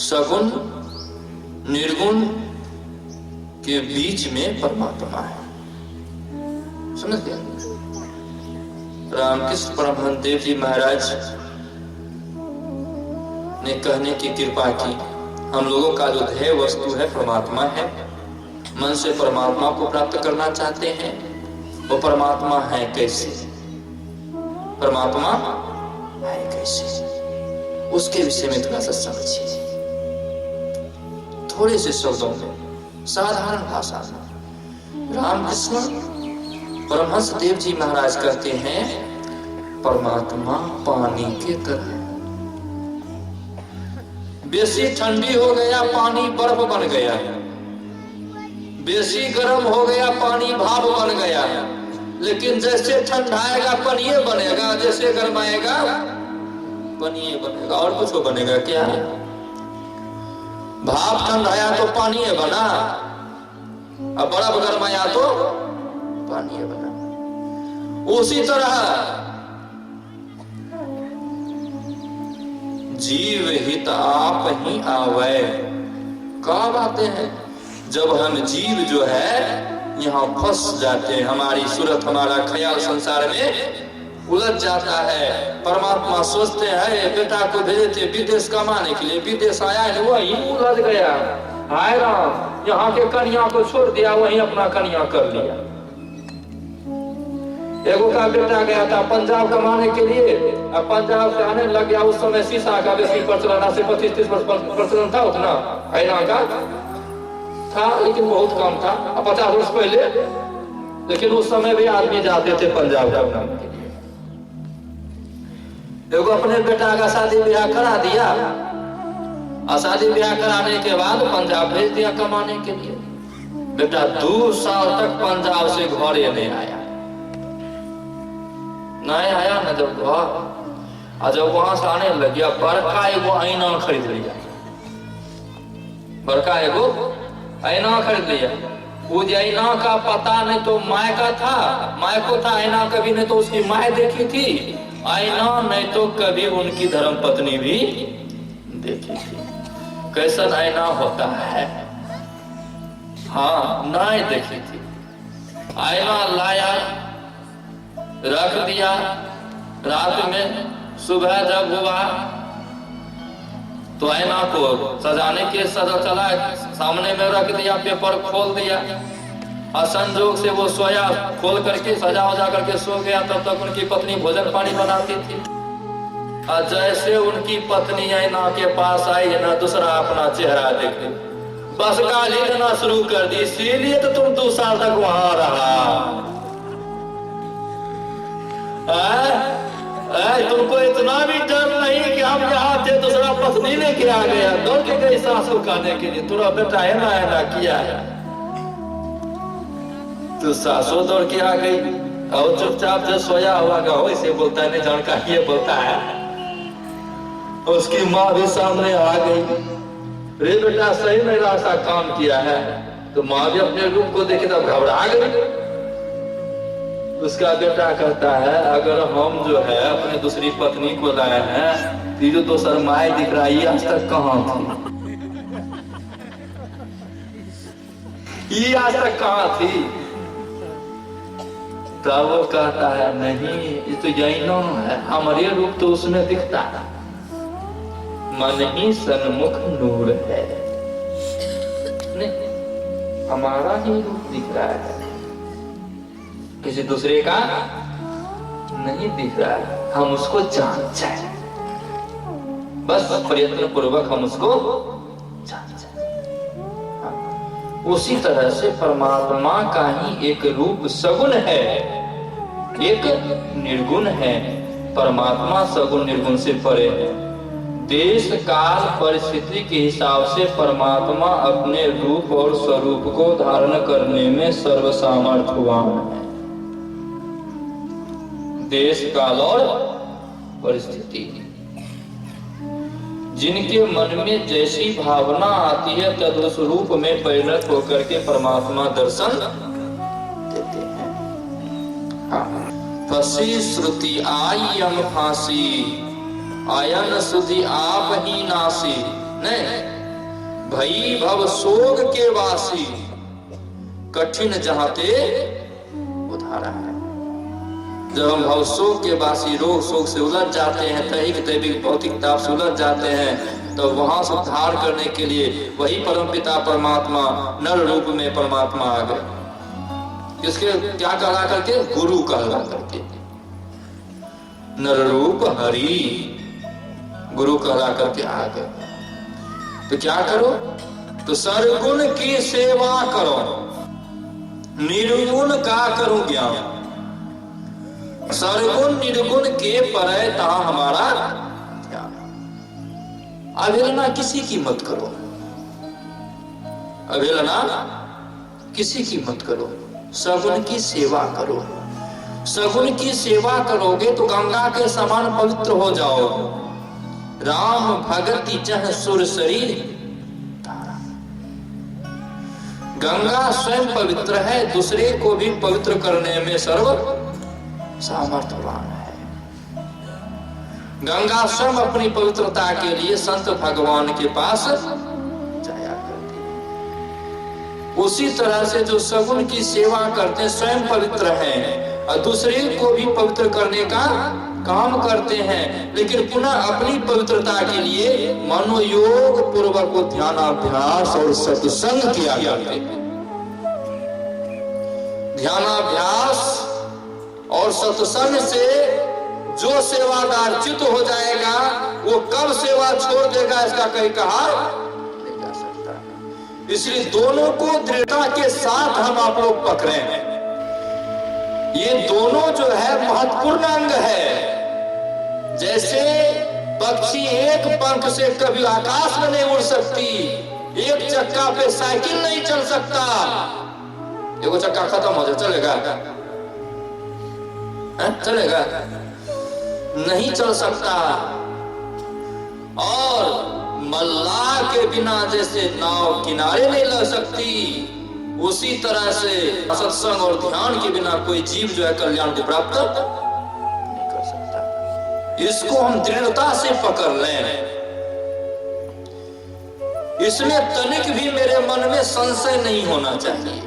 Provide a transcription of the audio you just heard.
सगुण निर्गुण के बीच में परमात्मा है। समझ गया? रामकृष्ण परमहंस देव जी महाराज ने कहने की कृपा की, हम लोगों का जो ध्येय वस्तु है परमात्मा है, मन से परमात्मा को प्राप्त करना चाहते हैं। वो परमात्मा है कैसे, परमात्मा है कैसे, उसके विषय में थोड़ा सा समझिए, थोड़े से शब्दों में, साधारण भाषा में। रामकृष्ण परमहंस देव जी महाराज कहते हैं परमात्मा पानी के तरह, बेसी ठंडी हो गया पानी बर्फ बन गया, बेसी गर्म हो गया पानी भाप बन गया, लेकिन जैसे ठंडाएगा पनीय बनेगा, जैसे गर्माएगा पनीय बनेगा, और कुछ बनेगा क्या? भाप ठंडाया तो पानी बना, अब बर्फ गर्माया तो पानी बना। उसी तरह जीव हित आप ही आवे, कब आते हैं? जब हम जीव जो है यहाँ फंस जाते हैं, हमारी सूरत हमारा ख्याल संसार में उलझ जाता है। परमात्मा सोचते हैं बेटा को भेजे थे विदेश कमाने के लिए, विदेश आया है वही उलझ गया, हाय राम, यहाँ के कन्या को छोड़ दिया, वहीं अपना कन्या कर लिया। एगो का बेटा गया था पंजाब कमाने के लिए, अब पंजाब से आने लग गया। उस समय शीशा का बेसी प्रचलन, से 25-30 प्रचलन था, उतना ऐना का था लेकिन बहुत कम था, 50 वर्ष पहले। लेकिन उस समय भी आदमी जाते थे पंजाब कमाने के लिए। एगो अपने बेटा का शादी ब्याह करा दिया, और शादी ब्याह कराने के बाद पंजाब भेज दिया कमाने के लिए। बेटा 2 साल तक पंजाब से घरे नहीं आया, नहीं आया ना। जब जब वहां से आने लग गया, बड़का एगो आईना खरीद लिया, बड़का एगो आईना खरीद लिया। वो आईना का पता नहीं तो माय का था, माय को था आईना, कभी नहीं तो उसकी माय देखी थी आईना, नहीं तो कभी उनकी धर्म पत्नी भी देखी थी। कैसा आईना होता है, हाँ नहीं देखी थी। आईना लाया, रख दिया, रात में सुबह जब हुआ तो आईना को सजाने के सजा चला, सामने में रख दिया, पेपर खोल दिया, और संजोग से वो सोया, खोल करके सजा वजा करके सो गया। तब तक उनकी पत्नी भोजन पानी बनाती थी, और जैसे उनकी पत्नी आईना के पास आई ना, दूसरा अपना चेहरा देखे, बस गाली देना शुरू कर दी, इसीलिए तो तुम 2 साल तक वहां रहा। तुमको इतना भी डर नहीं कि हम यहाँ थे, दूसरा पत्नी लेके आ गया, दौड़ के गई सास को कहने के लिए, थोड़ा बेटा है ना किया है, तो सासो दौड़ के आ गई, और चुपचाप जो सोया हुआ का हो इसे बोलता है, नहीं जानका ये बोलता है। उसकी माँ भी सामने आ गई, रे बेटा सही में ऐसा काम किया है, तो माँ भी अपने रूप को देखी तब घबरा गई। उसका बेटा कहता है अगर हम जो है अपने दूसरी पत्नी को लाए हैं, तो जो दोसर माय दिख रहा है, आज तक कहाँ थी, ये आज तक कहाँ थी? तब वो कहता है नहीं, ये तो यही ना है, हमारे रूप तो उसमें दिखता है, मन ही सन्मुख नूर है, नहीं हमारा ही रूप दिख रहा है, किसी दूसरे का नहीं दिख रहा है। हम उसको जान जाए, बस प्रयत्न पूर्वक हम उसको जान जाए। उसी तरह से परमात्मा का ही एक रूप सगुण है, एक निर्गुण है। परमात्मा सगुण निर्गुण से परे है। देश काल परिस्थिति के हिसाब से परमात्मा अपने रूप और स्वरूप को धारण करने में सर्वसामर्थ्यवान है। देश काल और परिस्थिति, जिनके मन में जैसी भावना आती है तद उस रूप में परिणत होकर के परमात्मा दर्शन देते हैं। फंसी श्रुति आई यम फांसी, आयन सुधि आप ही नासी, नहीं, भई भव सोग के वासी कठिन जहाते उधारा है। जब हम भव शोक के वासी रोग शोक से उलझ जाते हैं, दैहिक दैविक भौतिक ताप से उलझ जाते हैं, तो वहां से उद्धार करने के लिए वही परमपिता परमात्मा नर रूप में परमात्मा आ गए। किसके क्या कहला करके? गुरु कहला करके। नर रूप हरि गुरु कहला करके आ गए। तो क्या करो? तो सरगुण की सेवा करो, निर्गुण का करो ज्ञान। सरगुण निर्गुण के परय ता हमारा ध्यान। अवहेलना किसी की मत करो, अवहेलना किसी की मत करो, सगुण की सेवा करो। सगुण की सेवा करोगे तो गंगा के समान पवित्र हो जाओ। राम भगति जह सुर शरीर धारा। गंगा स्वयं पवित्र है, दूसरे को भी पवित्र करने में सर्व सामर्थ्यवान है। गंगा स्वयं अपनी पवित्रता के लिए संत भगवान के पास जाया करती है। उसी तरह से जो सगुण की सेवा करते हैं स्वयं पवित्र हैं और दूसरे को भी पवित्र करने का काम करते हैं, लेकिन पुनः अपनी पवित्रता के लिए मनोयोग पूर्वक ध्यानाभ्यास और सत्संग किया करते हैं। ध्यानाभ्यास और सत्संग से जो सेवादार चित हो जाएगा वो कब सेवा छोड़ देगा इसका कहीं कहा नहीं जा सकता। इसलिए दोनों को दृढ़ता के साथ हम आप लोग पकड़े हैं। ये दोनों जो है महत्वपूर्ण अंग है। जैसे पक्षी एक पंख से कभी आकाश में नहीं उड़ सकती, एक चक्का पे साइकिल नहीं चल सकता। एगो चक्का खत्म हो जाए चलेगा? चलेगा? नहीं चल सकता। और मल्लाह के बिना जैसे नाव किनारे नहीं लग सकती, उसी तरह से सत्संग और ध्यान के बिना कोई जीव जो है कल्याण को प्राप्त नहीं कर सकता। इसको हम दृढ़ता से पकड़ लें। इसमें तनिक भी मेरे मन में संशय नहीं होना चाहिए।